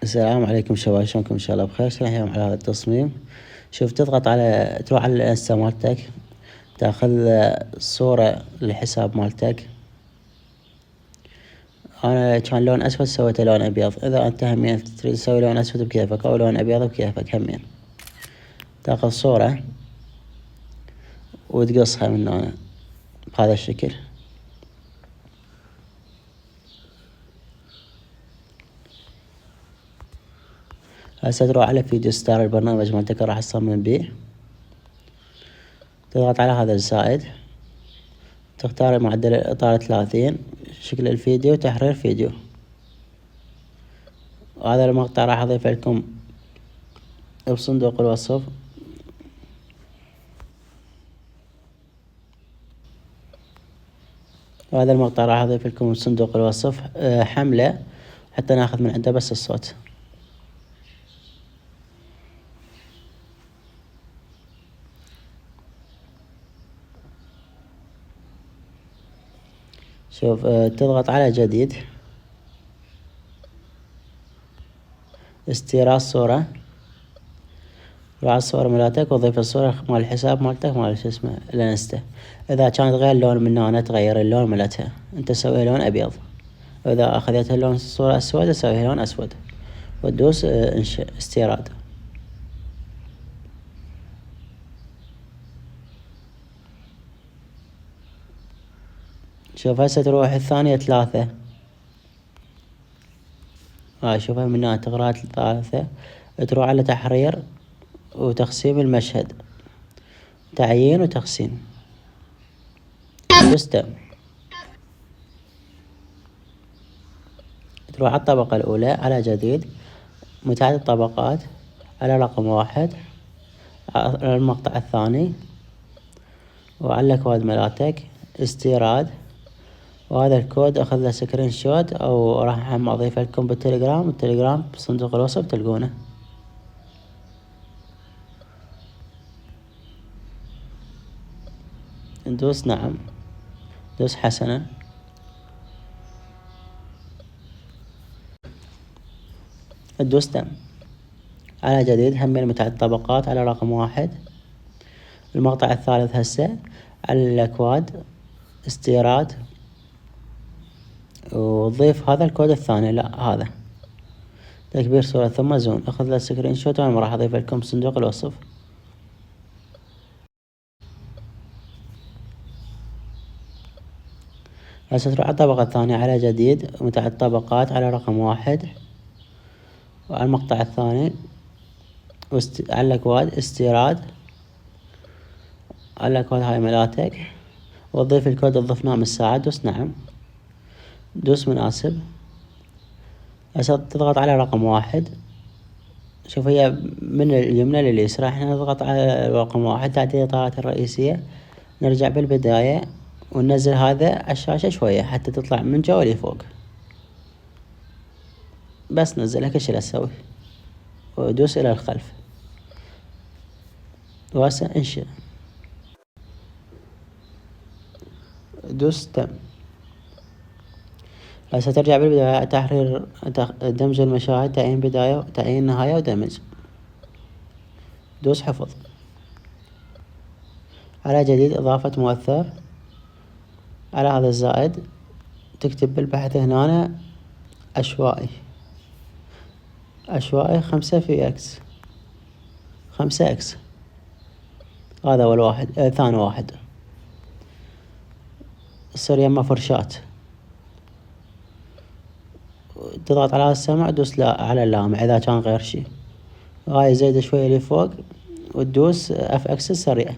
السلام عليكم شباب، شلونكم؟ ان شاء الله بخير. شرح اليوم على هذا التصميم. شوف، تضغط على تروح على الانستا مالتك، تاخذ صورة للحساب مالتك. انا كان لون اسود سويته لون ابيض، اذا انت همين تريد تسوي لون اسود بكيفك او لون ابيض بكيفك همين. تاخذ صورة وتقصها من هنا بهذا الشكل. هسه تروح على فيديو ستار، البرنامج مالتك راح تصمم بيه. تضغط على هذا الزائد، تختار معدل الإطار 30، شكل الفيديو تحرير فيديو. وهذا المقطع راح أضيف لكم بصندوق الوصف. وهذا المقطع راح أضيف لكم بصندوق الوصف حملة حتى ناخذ من عنده بس الصوت. شوف، تضغط على جديد، استيراد صورة، روح على الصورة مالتك وضيف الصورة مال الحساب مالتك مال شو اسمه الانستا. إذا كانت غير لون من هنا تغير اللون مالتها، أنت سوي لون أبيض. وإذا أخذت اللون الصورة أسود سويها لون أسود، وتدوس انشاء استيراد. شوف هسه تروح الثانية 3، شوفها من هنا تغرات 3، تروح على تحرير وتقسيم المشهد، تعيين وتقسيم، سيستم. تروح على الطبقة الأولى على جديد، متعدد الطبقات على رقم 1، على المقطع الثاني، وعلى الكود مالتك استيراد. وهذا الكود أخذ له سكرين شوت، أو راح هم أضيف لكم بالتليجرام. التليجرام بصندوق الوصف تلقونه. ندوس نعم، دوس حسنا، تدوس تم. على جديد هم متعدد الطبقات على رقم 1، المقطع الثالث هسه على الأكواد استيراد، وضيف هذا الكود الثاني، لا هذا تكبير صورة ثم زوم. أخذ له سكرين شوت وأنا راح أضيف لكم صندوق الوصف. هسه تروح على الطبقة الثانية على جديد، متعدد الطبقات على رقم 1، وعلى المقطع الثاني على الأكواد استيراد، على الأكواد هاي ملاتك، وتضيف الكود اللي ضفناه من الساعة. دوس نعم، دوس مناسب. هسه تضغط على رقم 1. شوف هي من اليمنى لليسرى، احنا نضغط على رقم 1 تعديل الإطارات الرئيسية. نرجع بالبداية وننزل هذا على الشاشة شوية حتى تطلع من جوا لفوق. بس نزلها كل شي لا تسوي، ودوس إلى الخلف، وهسه انشئ، دوس تم. هسه ترجع بالبداية تحرير دمج المشاهد، تعيين بداية تعيين نهاية ودمج. دوس حفظ. على جديد إضافة مؤثر، على هذا الزائد تكتب بالبحث هنا عشوائي، عشوائي 5 في إكس، 5 إكس. هذا أول واحد. ثاني واحد تصير يمه فرشاة، تضغط على السمع، دوس لا على اللامع إذا كان غير شي. هاي زيد شوية لفوق وتدوس اف اكس سريع.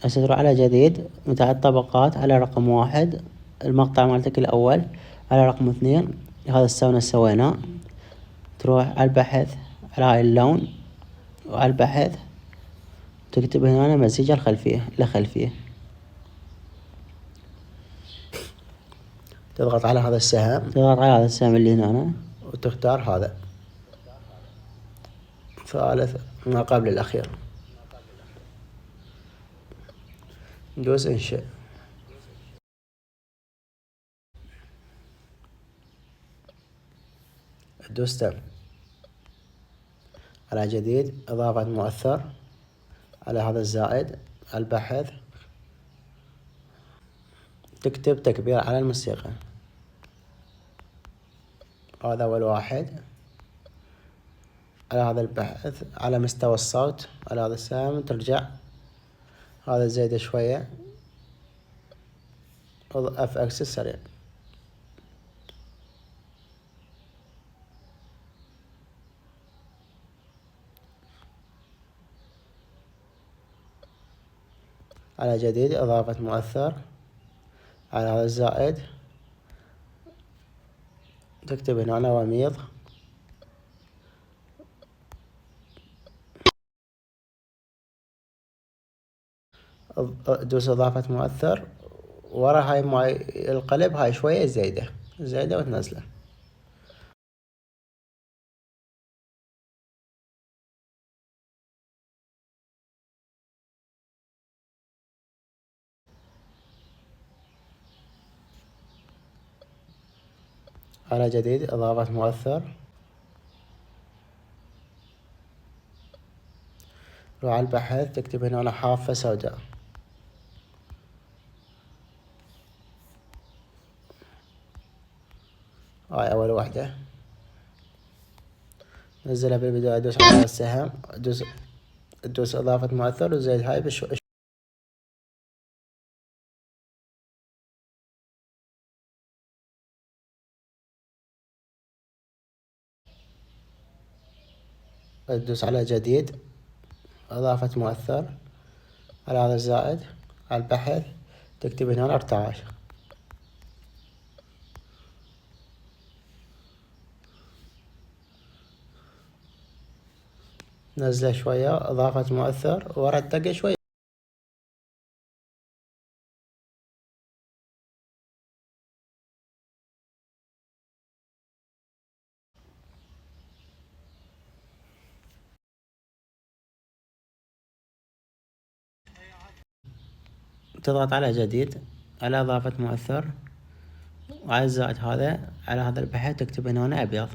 هسه تروح على جديد، متعدد طبقات على رقم 1، المقطع مالتك الأول على رقم 2. هذا السونا سويناه. تروح على البحث على هاي اللون، وعلى البحث تكتب هنا مزيج الخلفية لخلفية. تضغط على هذا السهم، تضغط على هذا السهم اللي هنا وتختار هذا ثالث ما قبل الأخير. دوس انشئ. دوس تم. على جديد، إضافة مؤثر، على هذا الزائد، البحث، تكتب تكبير على الموسيقى. هذا أول واحد. على هذا البحث، على مستوى الصوت، على هذا السهم ترجع هذا زيادة شوية، اف اكس السريع. على جديد، إضافة مؤثر، على هذا الزائد تكتب هنا وميض، دوس إضافة مؤثر، ورا هاي القلب هاي شوية زايدة وتنزله. على جديد، إضافة مؤثر، روح على البحث تكتب هنا حافة سوداء. هاي أول واحدة، نزلها بالبداية، أدوس على السهم، أدوس إضافة مؤثر وزيد هاي أدوس على جديد، إضافة مؤثر، على هذا الزائد، على البحث تكتب هنا ارتعاش. نزله شوية، إضافة مؤثر، ورتقه شوية. تضغط على جديد، على إضافة مؤثر، وعلى الزائد هذا، على هذا البحث تكتب هنا أبيض.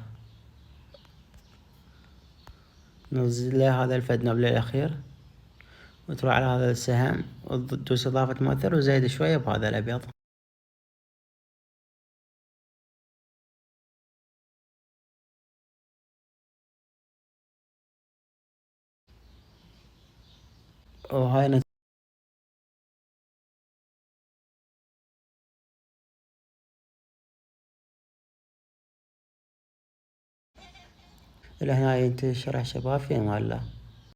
نزل هذا الفد نبل الأخير، وتروح على هذا السهم وتدوس إضافة مؤثر وزايد شوية بهذا الأبيض. وهاي إلى هنا ينتهي الشرح شباب، في أمان الله.